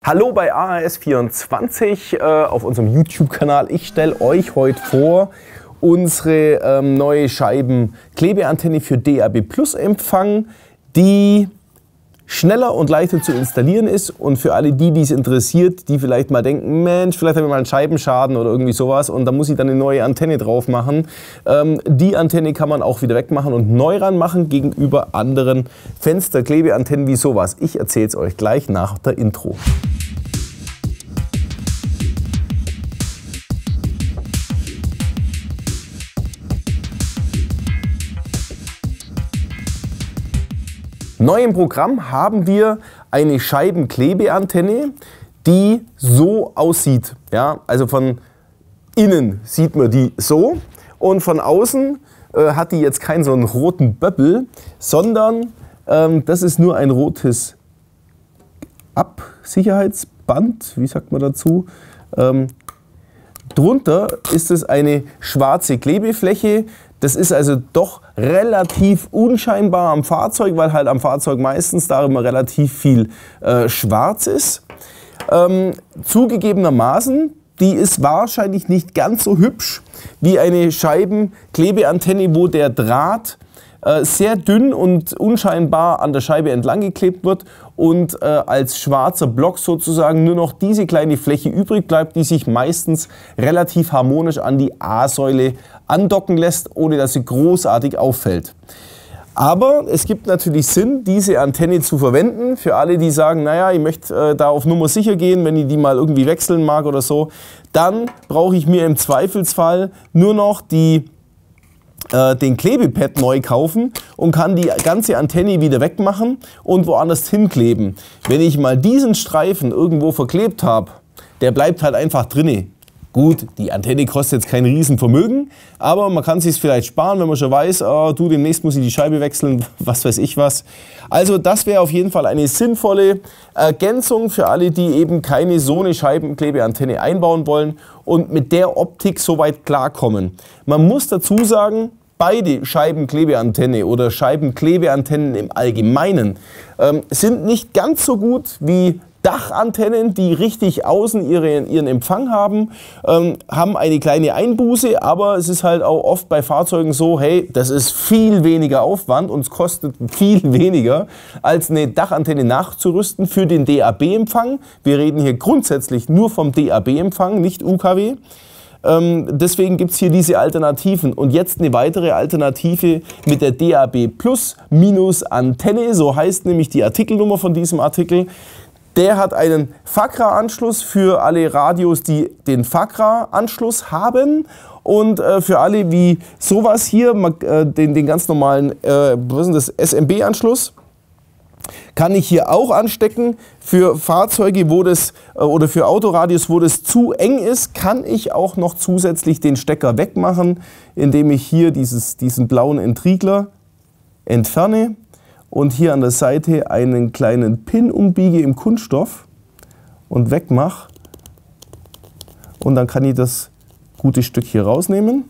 Hallo bei AAS24 auf unserem YouTube-Kanal. Ich stelle euch heute vor unsere neue Scheibenklebeantenne für DAB+ Empfang, die schneller und leichter zu installieren ist, und für alle die es interessiert, die vielleicht mal denken, Mensch, vielleicht habe ich mal einen Scheibenschaden oder irgendwie sowas und da muss ich dann eine neue Antenne drauf machen. Die Antenne kann man auch wieder wegmachen und neu ranmachen gegenüber anderen Fensterklebeantennen wie sowas. Ich erzähle es euch gleich nach der Intro. Neu im Programm haben wir eine Scheibenklebeantenne, die so aussieht. Ja, also von innen sieht man die so und von außen hat die jetzt keinen so einen roten Böppel, sondern das ist nur ein rotes Absicherheitsband, wie sagt man dazu. Drunter ist es eine schwarze Klebefläche. Das ist also doch relativ unscheinbar am Fahrzeug, weil halt am Fahrzeug meistens da immer relativ viel schwarz ist. Zugegebenermaßen, die ist wahrscheinlich nicht ganz so hübsch wie eine Scheibenklebeantenne, wo der Draht sehr dünn und unscheinbar an der Scheibe entlang geklebt wird und als schwarzer Block sozusagen nur noch diese kleine Fläche übrig bleibt, die sich meistens relativ harmonisch an die A-Säule andocken lässt, ohne dass sie großartig auffällt. Aber es gibt natürlich Sinn, diese Antenne zu verwenden. Für alle, die sagen, naja, ich möchte da auf Nummer sicher gehen, wenn ich die mal irgendwie wechseln mag oder so, dann brauche ich mir im Zweifelsfall nur noch den Klebepad neu kaufen und kann die ganze Antenne wieder wegmachen und woanders hinkleben. Wenn ich mal diesen Streifen irgendwo verklebt habe, der bleibt halt einfach drinne. Gut, die Antenne kostet jetzt kein Riesenvermögen, aber man kann es sich vielleicht sparen, wenn man schon weiß, du, demnächst muss ich die Scheibe wechseln, was weiß ich was. Also das wäre auf jeden Fall eine sinnvolle Ergänzung für alle, die eben keine so eine Scheibenklebeantenne einbauen wollen und mit der Optik soweit klarkommen. Man muss dazu sagen, beide Scheibenklebeantenne oder Scheibenklebeantennen im Allgemeinen sind nicht ganz so gut wie Dachantennen, die richtig außen ihren Empfang haben, haben eine kleine Einbuße, aber es ist halt auch oft bei Fahrzeugen so, hey, das ist viel weniger Aufwand und es kostet viel weniger, als eine Dachantenne nachzurüsten für den DAB-Empfang. Wir reden hier grundsätzlich nur vom DAB-Empfang, nicht UKW. Deswegen gibt es hier diese Alternativen. Und jetzt eine weitere Alternative mit der DAB+ Antenne, so heißt nämlich die Artikelnummer von diesem Artikel. Der hat einen FACRA-Anschluss für alle Radios, die den FACRA-Anschluss haben. Und für alle wie sowas hier, den ganz normalen was ist das, SMB-Anschluss, kann ich hier auch anstecken. Für Fahrzeuge, wo das, oder für Autoradios, wo das zu eng ist, kann ich auch noch zusätzlich den Stecker wegmachen, indem ich hier diesen blauen Entriegler entferne und hier an der Seite einen kleinen Pin umbiege im Kunststoff und wegmache. Und dann kann ich das gute Stück hier rausnehmen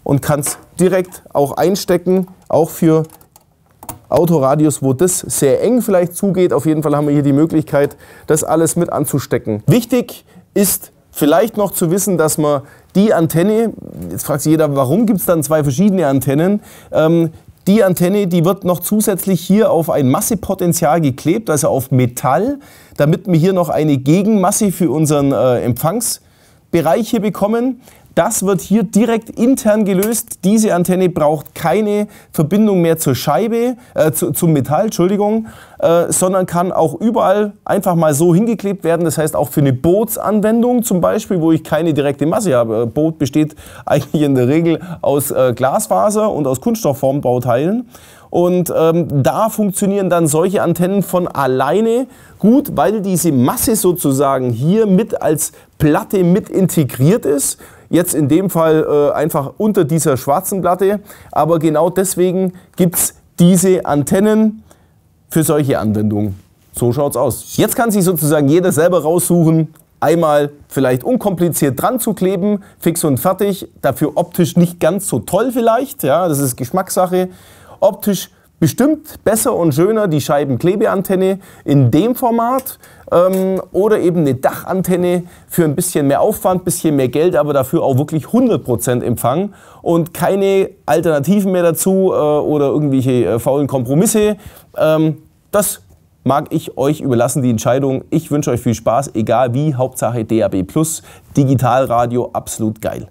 und kann es direkt auch einstecken, auch für Autoradios, wo das sehr eng vielleicht zugeht. Auf jeden Fall haben wir hier die Möglichkeit, das alles mit anzustecken. Wichtig ist vielleicht noch zu wissen, dass man die Antenne, jetzt fragt sich jeder, warum gibt es dann zwei verschiedene Antennen? Die Antenne, die wird noch zusätzlich hier auf ein Massepotential geklebt, also auf Metall, damit wir hier noch eine Gegenmasse für unseren Empfangsbereich hier bekommen. Das wird hier direkt intern gelöst. Diese Antenne braucht keine Verbindung mehr zur Scheibe, zum Metall, Entschuldigung, sondern kann auch überall einfach mal so hingeklebt werden. Das heißt auch für eine Bootsanwendung zum Beispiel, wo ich keine direkte Masse habe. Boot besteht eigentlich in der Regel aus Glasfaser und aus Kunststoffformbauteilen. Und da funktionieren dann solche Antennen von alleine gut, weil diese Masse sozusagen hier mit als Platte mit integriert ist. Jetzt in dem Fall einfach unter dieser schwarzen Platte, aber genau deswegen gibt es diese Antennen für solche Anwendungen. So schaut's aus. Jetzt kann sich sozusagen jeder selber raussuchen, einmal vielleicht unkompliziert dran zu kleben, fix und fertig, dafür optisch nicht ganz so toll vielleicht, ja, das ist Geschmackssache. Optisch bestimmt besser und schöner die Scheibenklebeantenne in dem Format oder eben eine Dachantenne für ein bisschen mehr Aufwand, ein bisschen mehr Geld, aber dafür auch wirklich 100% Empfang und keine Alternativen mehr dazu oder irgendwelche faulen Kompromisse. Das mag ich euch überlassen, die Entscheidung. Ich wünsche euch viel Spaß, egal wie, Hauptsache DAB+, Digitalradio, absolut geil.